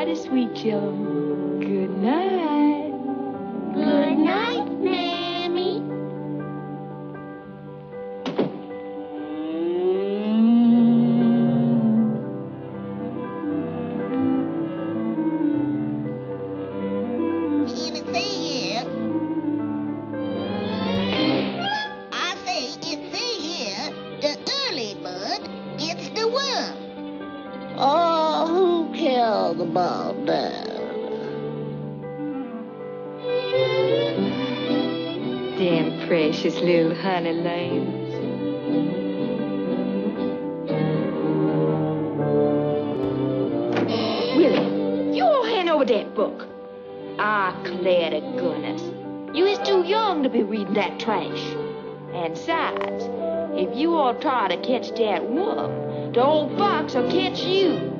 mighty sweet, children. Good night. Good night, Mammy. Oh, who cares about that? Them precious little honey lambs. Willie, you all hand over that book. I declare to goodness, you is too young to be reading that trash. And besides, if you all try to catch that worm, the old fox will catch you.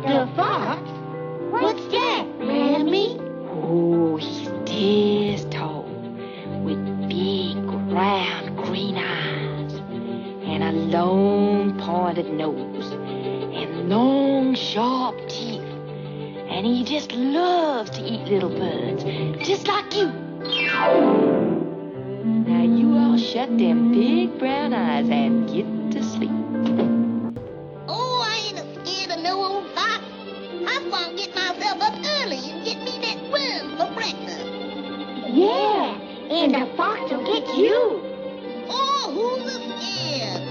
The fox? What's that, Mammy? Oh, he's this tall, with big, round, green eyes, and a long, pointed nose, and long, sharp teeth. And he just loves to eat little birds, just like you. Now you all shut them big brown eyes and get to sleep. Oh, I ain't scared of no old fox. I'm gonna get myself up early and get me that worm for breakfast. Yeah, and the fox will get you. Oh, who's scared?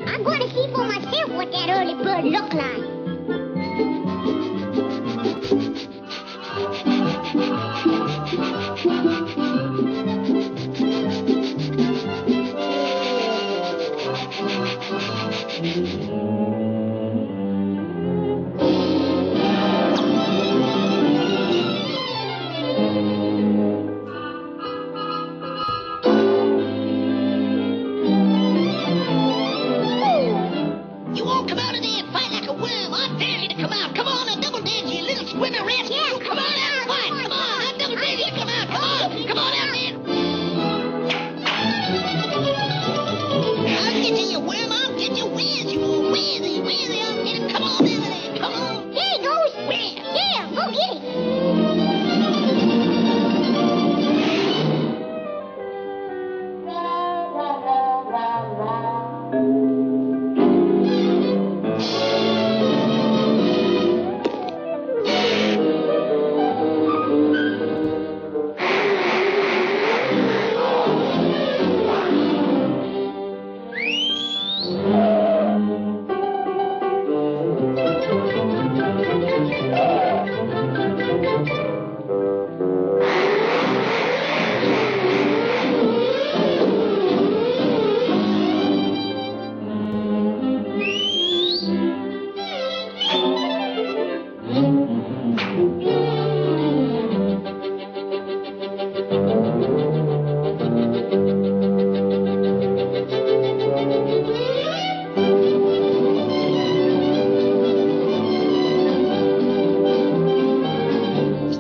I'm going to see for myself what that early bird look like. You all come out of there and fight like a worm. I dare you to come out. Come on, a double dare, you little swimmerette. Yeah, Come on out and fight. Come on, I double dare you to come out. Come on. Come on out there. I'll get you, worm. I'll get you. Where's you? Where's you? Where's you? I'll get him. Come on over there. Come on. There he goes. Where? Yeah, go get him.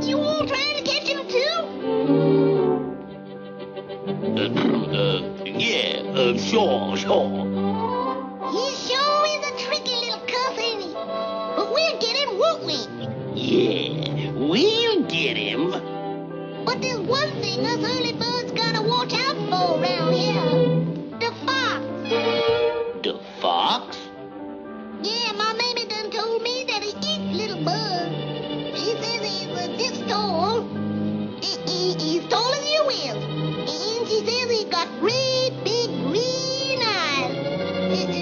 You all trying to catch him too? Sure. He sure is a tricky little cuss, ain't he? But we'll get him, won't we? Yeah, we'll get him. But there's one thing us early birds got great big green eyes,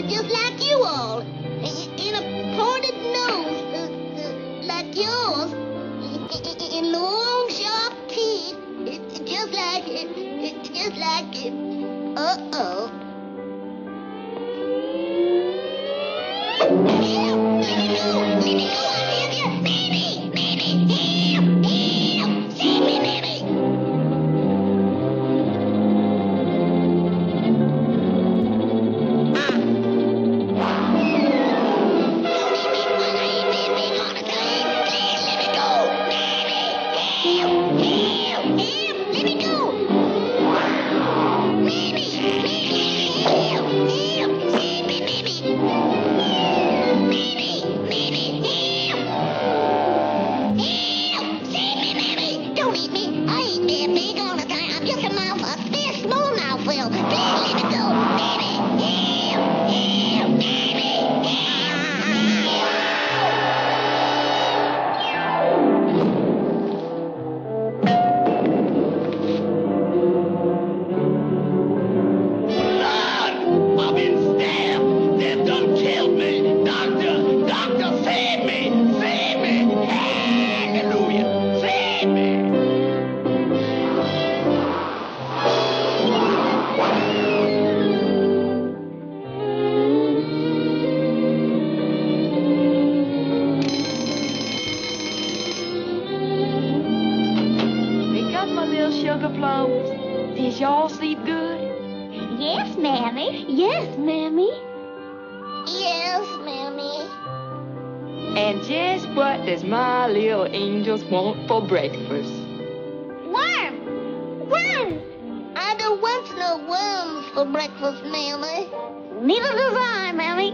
just like you all, and a pointed nose, like yours, and long sharp teeth, just like it. Uh-oh. Don't eat me. I ain't that big all the time. I'm just a mouth, a fist, small mouth full. Please let me go. Baby. I've been stabbed. They've done killed me. Doctor, save me. Save me. Hallelujah. Save me. Wake up, my little sugar plums. Did y'all sleep good? Yes, Mammy. Yes, Mammy. Yes, Mammy. And just what does my little angels want for breakfast? Worm! Worm! I don't want no worms for breakfast, Mammy. Neither does I, Mammy.